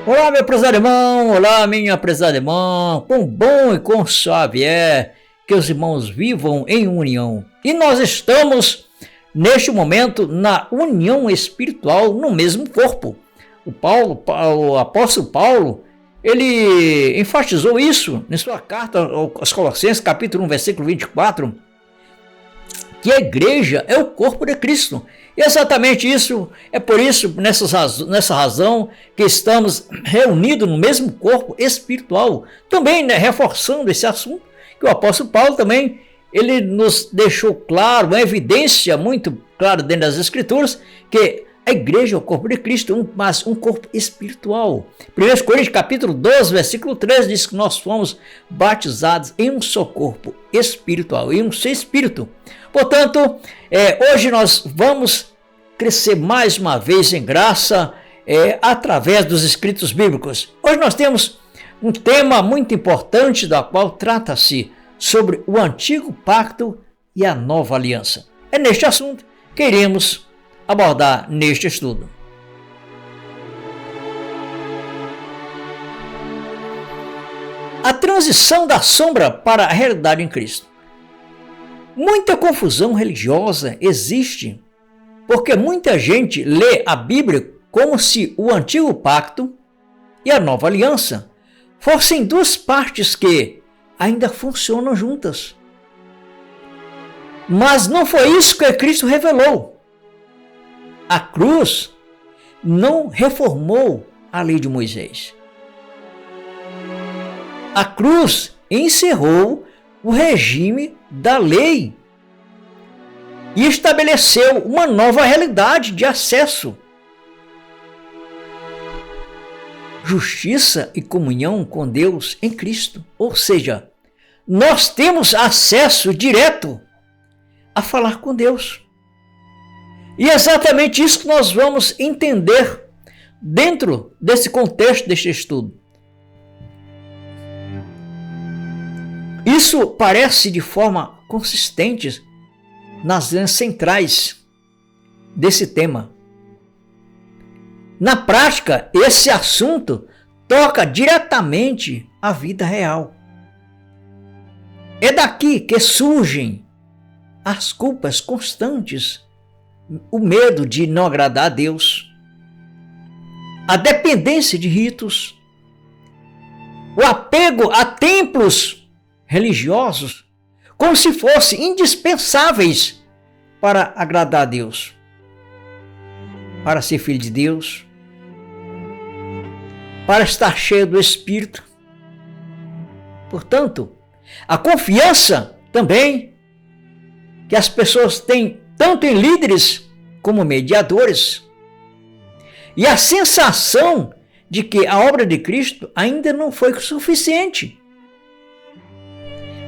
Olá, meu prezado irmão, olá, minha prezada irmã, quão bom e quão suave é que os irmãos vivam em união. E nós estamos, neste momento, na união espiritual no mesmo corpo. O apóstolo Paulo, ele enfatizou isso em sua carta aos Colossenses, capítulo 1, versículo 24, que a igreja é o corpo de Cristo. E exatamente isso, é por isso, nessa razão, que estamos reunidos no mesmo corpo espiritual. Também, reforçando esse assunto, que o apóstolo Paulo também, ele nos deixou claro, uma evidência muito clara dentro das Escrituras, que a igreja é o corpo de Cristo, mas um corpo espiritual. 1 Coríntios capítulo 12, versículo 13, diz que nós fomos batizados em um só corpo espiritual, em um só espírito. Portanto, hoje nós vamos crescer mais uma vez em graça através dos escritos bíblicos. Hoje nós temos um tema muito importante, da qual trata-se sobre o antigo pacto e a nova aliança. É neste assunto que iremos abordar neste estudo. A transição da sombra para a realidade em Cristo. Muita confusão religiosa existe porque muita gente lê a Bíblia como se o antigo pacto e a nova aliança fossem duas partes que ainda funcionam juntas. Mas não foi isso que Cristo revelou. A cruz não reformou a lei de Moisés. A cruz encerrou o regime da lei e estabeleceu uma nova realidade de acesso, justiça e comunhão com Deus em Cristo. Ou seja, nós temos acesso direto a falar com Deus. E é exatamente isso que nós vamos entender dentro desse contexto deste estudo. Isso parece de forma consistente nas linhas centrais desse tema. Na prática, esse assunto toca diretamente a vida real. É daqui que surgem as culpas constantes, o medo de não agradar a Deus, a dependência de ritos, o apego a templos religiosos, como se fossem indispensáveis para agradar a Deus, para ser filho de Deus, para estar cheio do Espírito. Portanto, a confiança também que as pessoas têm tanto em líderes como mediadores, e a sensação de que a obra de Cristo ainda não foi suficiente.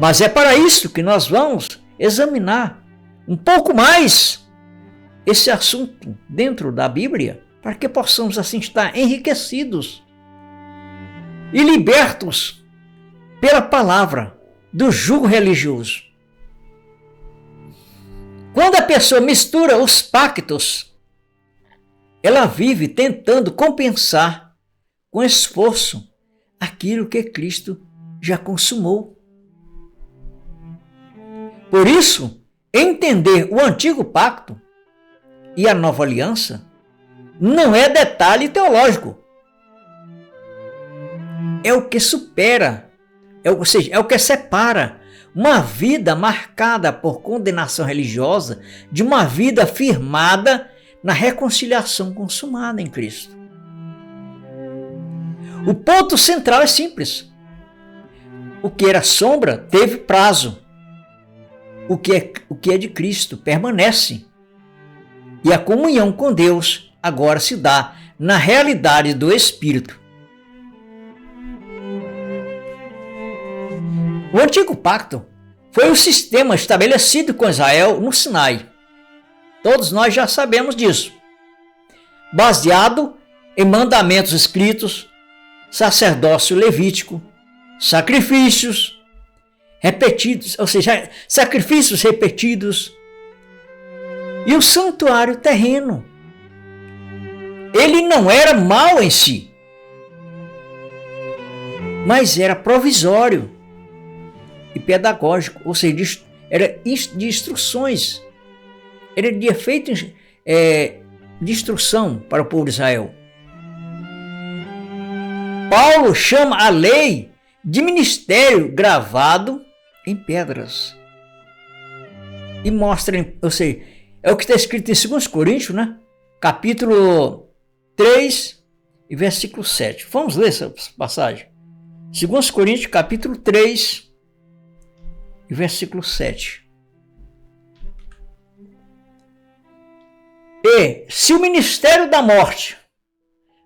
Mas é para isso que nós vamos examinar um pouco mais esse assunto dentro da Bíblia, para que possamos assim estar enriquecidos e libertos pela palavra do jugo religioso. Quando a pessoa mistura os pactos, ela vive tentando compensar com esforço aquilo que Cristo já consumou. Por isso, entender o antigo pacto e a nova aliança não é detalhe teológico. É o que supera, ou seja, é o que separa uma vida marcada por condenação religiosa de uma vida firmada na reconciliação consumada em Cristo. O ponto central é simples. O que era sombra teve prazo. O que é de Cristo permanece. E a comunhão com Deus agora se dá na realidade do Espírito. O antigo pacto foi o sistema estabelecido com Israel no Sinai. Todos nós já sabemos disso. Baseado em mandamentos escritos, sacerdócio levítico, sacrifícios repetidos, ou seja, sacrifícios repetidos, e o santuário terreno. Ele não era mau em si, mas era provisório e pedagógico, ou seja, era de instruções, era de efeito de instrução para o povo de Israel. Paulo chama a lei de ministério gravado em pedras. E mostra, ou seja, é o que está escrito em 2 Coríntios, né? Capítulo 3 e versículo 7. Vamos ler essa passagem. 2 Coríntios, capítulo 3 e versículo 7. E se o ministério da morte,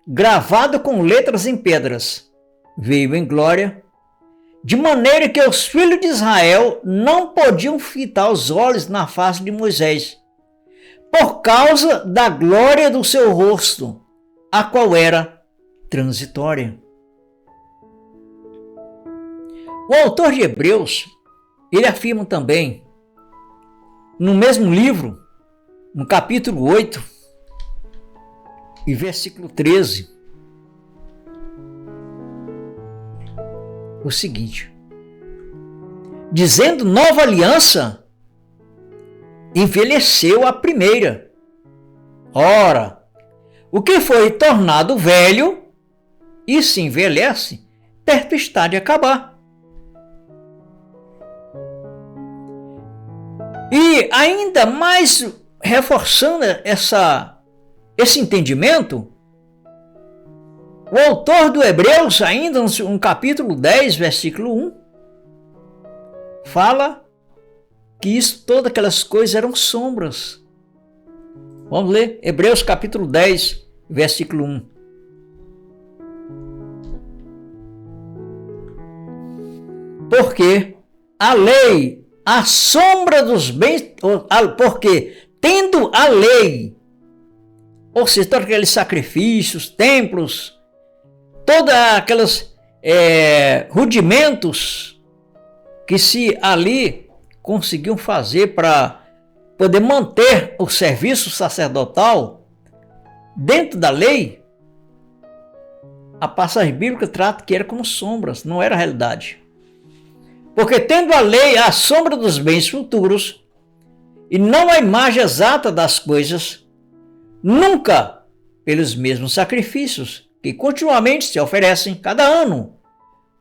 gravado com letras em pedras, veio em glória, de maneira que os filhos de Israel não podiam fitar os olhos na face de Moisés, por causa da glória do seu rosto, a qual era transitória. O autor de Hebreus, ele afirma também, no mesmo livro, no capítulo 8 e versículo 13, o seguinte: dizendo nova aliança, envelheceu a primeira. Ora, o que foi tornado velho e se envelhece, perto está de acabar. E ainda mais reforçando esse entendimento, o autor do Hebreus, ainda no capítulo 10, versículo 1, fala que todas aquelas coisas eram sombras. Vamos ler Hebreus capítulo 10, versículo 1. Porque a lei, a sombra dos bens, porque tendo a lei, ou seja, todos aqueles sacrifícios, templos, todos aqueles rudimentos que se ali conseguiam fazer para poder manter o serviço sacerdotal dentro da lei, a passagem bíblica trata que era como sombras, não era realidade. Porque tendo a lei a sombra dos bens futuros e não a imagem exata das coisas, nunca pelos mesmos sacrifícios que continuamente se oferecem cada ano,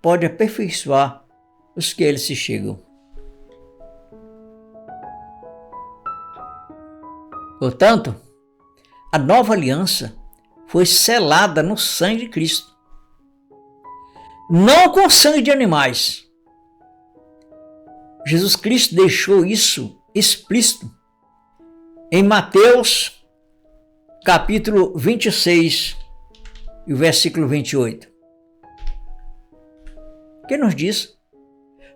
pode aperfeiçoar os que eles se chegam. Portanto, a nova aliança foi selada no sangue de Cristo, não com sangue de animais. Jesus Cristo deixou isso explícito em Mateus capítulo 26 e o versículo 28. Que nos diz: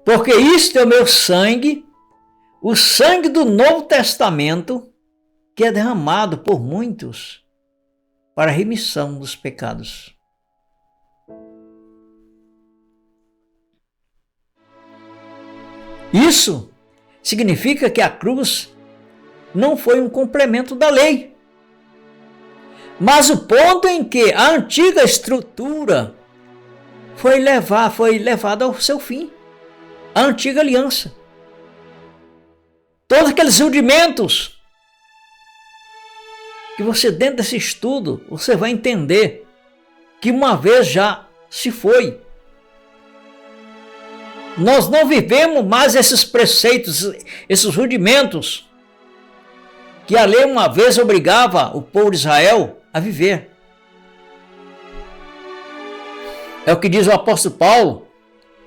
porque isto é o meu sangue, o sangue do Novo Testamento, que é derramado por muitos para a remissão dos pecados. Isso significa que a cruz não foi um complemento da lei, mas o ponto em que a antiga estrutura foi levada ao seu fim, a antiga aliança. Todos aqueles rudimentos que você, dentro desse estudo, você vai entender que uma vez já se foi. Nós não vivemos mais esses preceitos, esses rudimentos que a lei uma vez obrigava o povo de Israel a viver. É o que diz o apóstolo Paulo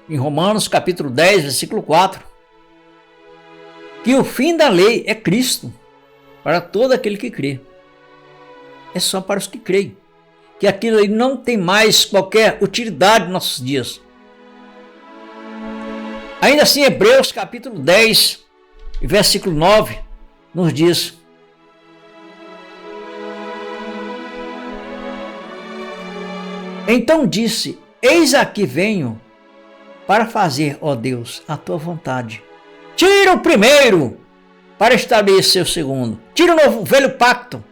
em Romanos capítulo 10, versículo 4, que o fim da lei é Cristo para todo aquele que crê. É só para os que creem, que aquilo aí não tem mais qualquer utilidade nos nossos dias. Ainda assim, Hebreus capítulo 10, versículo 9, nos diz: então disse: eis aqui venho para fazer, ó Deus, a tua vontade. Tira o primeiro para estabelecer o segundo. Tira o novo, velho pacto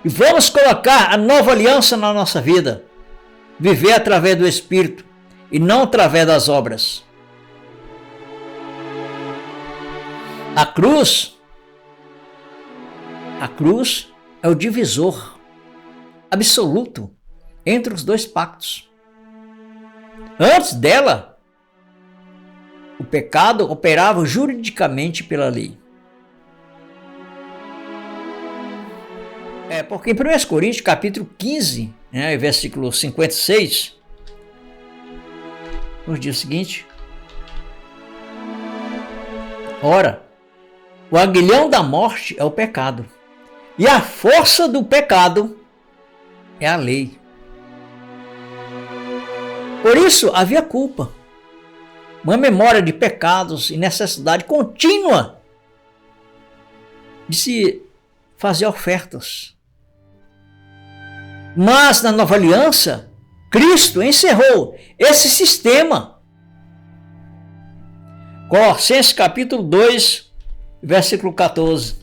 e vamos colocar a nova aliança na nossa vida. Viver através do Espírito e não através das obras. A cruz é o divisor absoluto entre os dois pactos. Antes dela, o pecado operava juridicamente pela lei. Porque em 1 Coríntios, capítulo 15, versículo 56, nos diz o seguinte: ora, o aguilhão da morte é o pecado, e a força do pecado é a lei. Por isso havia culpa, uma memória de pecados e necessidade contínua de se fazer ofertas. Mas na nova aliança, Cristo encerrou esse sistema. Colossenses capítulo 2, versículo 14.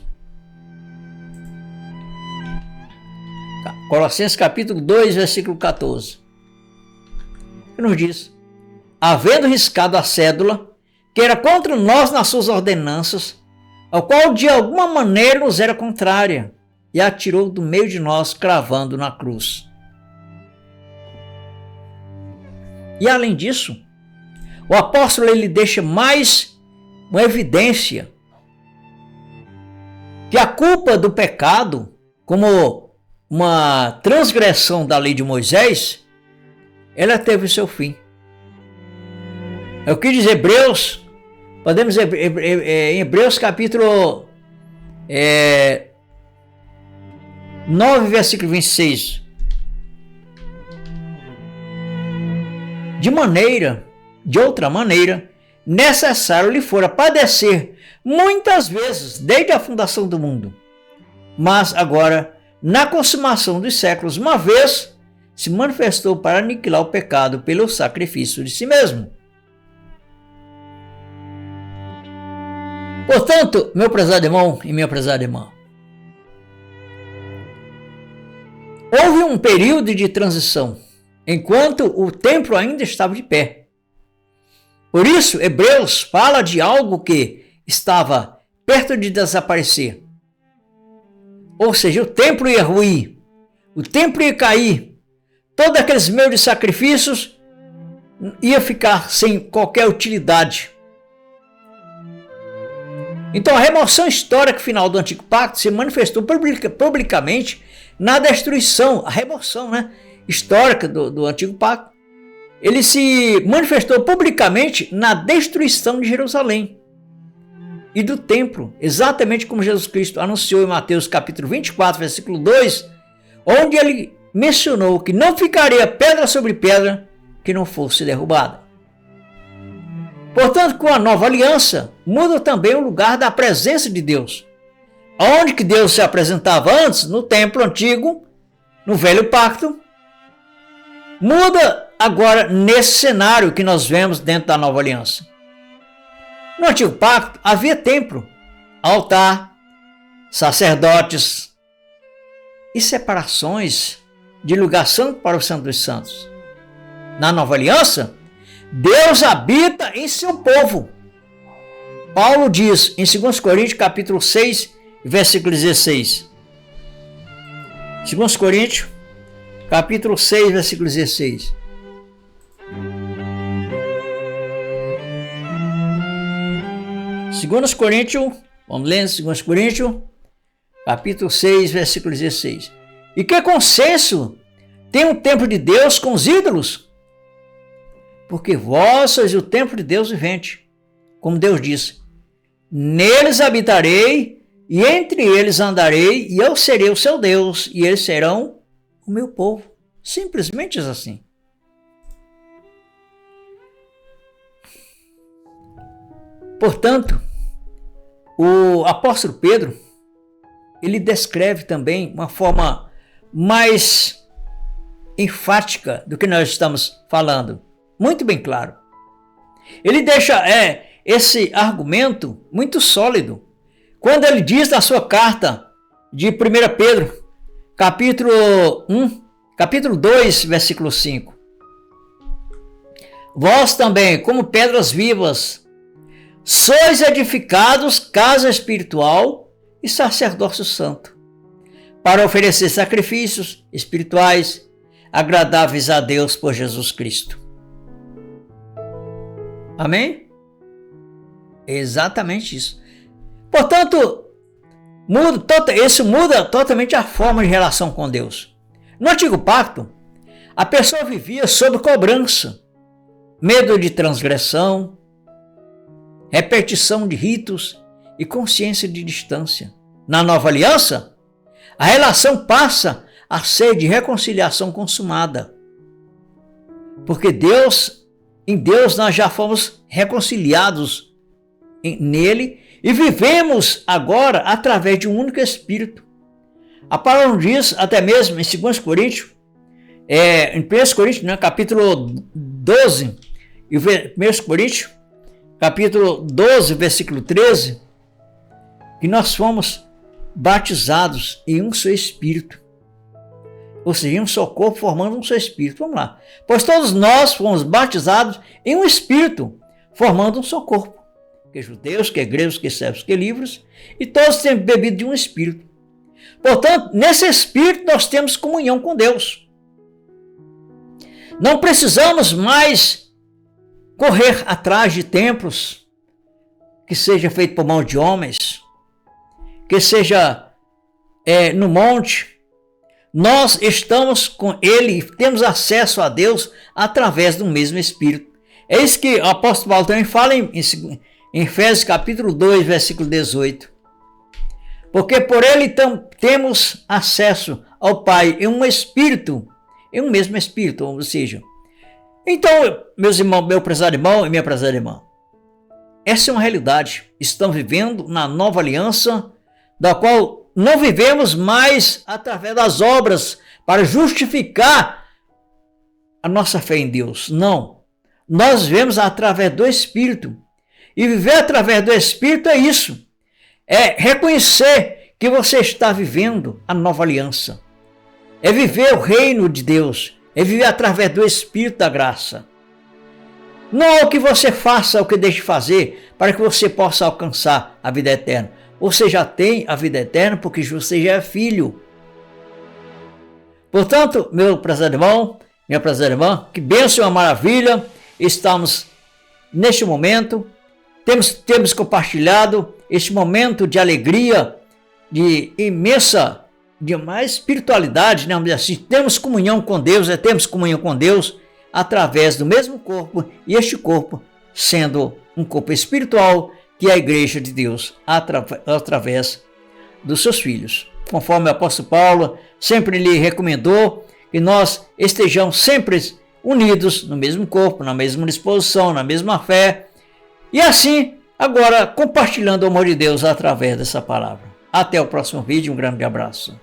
Colossenses capítulo 2, versículo 14. Que nos diz: havendo riscado a cédula, que era contra nós nas suas ordenanças, ao qual de alguma maneira nos era contrária, e a tirou do meio de nós, cravando na cruz. E além disso, o apóstolo ele deixa mais uma evidência que a culpa do pecado, como uma transgressão da lei de Moisés, ela teve o seu fim. É o que diz Hebreus, podemos em Hebreus capítulo 9, versículo 26. De outra maneira, necessário lhe fora padecer muitas vezes desde a fundação do mundo. Mas agora, na consumação dos séculos, uma vez se manifestou para aniquilar o pecado pelo sacrifício de si mesmo. Portanto, meu prezado irmão e minha prezada irmã, houve um período de transição, enquanto o templo ainda estava de pé. Por isso, Hebreus fala de algo que estava perto de desaparecer. Ou seja, o templo ia ruir, o templo ia cair, todos aqueles meios de sacrifícios ia ficar sem qualquer utilidade. Então a remoção histórica final do Antigo Pacto se manifestou publicamente na destruição, a remoção histórica do Antigo Pacto. Ele se manifestou publicamente na destruição de Jerusalém e do templo, exatamente como Jesus Cristo anunciou em Mateus capítulo 24, versículo 2, onde ele mencionou que não ficaria pedra sobre pedra que não fosse derrubada. Portanto, com a nova aliança, muda também o lugar da presença de Deus. Onde que Deus se apresentava antes, no templo antigo, no velho pacto, muda agora nesse cenário que nós vemos dentro da nova aliança. No antigo pacto havia templo, altar, sacerdotes e separações de lugar santo para o santo dos santos. Na nova aliança, Deus habita em seu povo. Paulo diz em 2 Coríntios capítulo 6, versículo 16. 2 Coríntios capítulo 6, versículo 16. Segundo Coríntios, vamos ler 2 Coríntios, capítulo 6, versículo 16. E que consenso tem o templo de Deus com os ídolos? Porque vós sois o templo de Deus vivente. Como Deus disse, neles habitarei e entre eles andarei e eu serei o seu Deus e eles serão o meu povo. Simplesmente assim. Portanto, o apóstolo Pedro, ele descreve também uma forma mais enfática do que nós estamos falando. Muito bem claro. Ele deixa esse argumento muito sólido quando ele diz na sua carta de 1 Pedro, capítulo 2, versículo 5. vós também, como pedras vivas, sois edificados casa espiritual e sacerdócio santo, para oferecer sacrifícios espirituais agradáveis a Deus por Jesus Cristo. Amém? Exatamente isso. Portanto, isso muda totalmente a forma de relação com Deus. No Antigo Pacto, a pessoa vivia sob cobrança, medo de transgressão, repetição de ritos e consciência de distância. Na Nova Aliança, a relação passa a ser de reconciliação consumada. Porque em Deus nós já fomos reconciliados nele e vivemos agora através de um único Espírito. A palavra diz, até mesmo em 2 Coríntios, em 1 Coríntios, né, capítulo 12, e 1 Coríntios, capítulo 12, versículo 13, que nós fomos batizados em um só Espírito. Ou seja, em um só corpo, formando um só Espírito. Vamos lá. Pois todos nós fomos batizados em um Espírito, formando um só corpo. Que judeus, que gregos, que servos, que livres, e todos temos bebido de um Espírito. Portanto, nesse Espírito nós temos comunhão com Deus. Não precisamos mais correr atrás de templos que seja feito por mão de homens, que seja no monte. Nós estamos com Ele e temos acesso a Deus através do mesmo Espírito. É isso que o apóstolo Paulo também fala em Efésios capítulo 2, versículo 18. Porque por Ele temos acesso ao Pai em um Espírito, em um mesmo Espírito, ou seja. Então, meus irmãos, meu prezado irmão e minha prezada irmã, essa é uma realidade. Estamos vivendo na nova aliança, da qual não vivemos mais através das obras para justificar a nossa fé em Deus. Não. Nós vivemos através do Espírito. E viver através do Espírito é isso. É reconhecer que você está vivendo a nova aliança. É viver o reino de Deus. É viver através do Espírito da graça. Não é o que você faça, o que deixe de fazer, para que você possa alcançar a vida eterna. Você já tem a vida eterna porque você já é filho. Portanto, meu prezado irmão, minha prezada irmã, que bênção, uma maravilha. Estamos neste momento, temos compartilhado este momento de alegria, de imensa, de mais espiritualidade, né? Assim, temos comunhão com Deus, temos comunhão com Deus através do mesmo corpo, e este corpo sendo um corpo espiritual, que é a igreja de Deus, através dos seus filhos. Conforme o apóstolo Paulo sempre lhe recomendou que nós estejamos sempre unidos no mesmo corpo, na mesma disposição, na mesma fé, e assim, agora, compartilhando o amor de Deus através dessa palavra. Até o próximo vídeo, um grande abraço.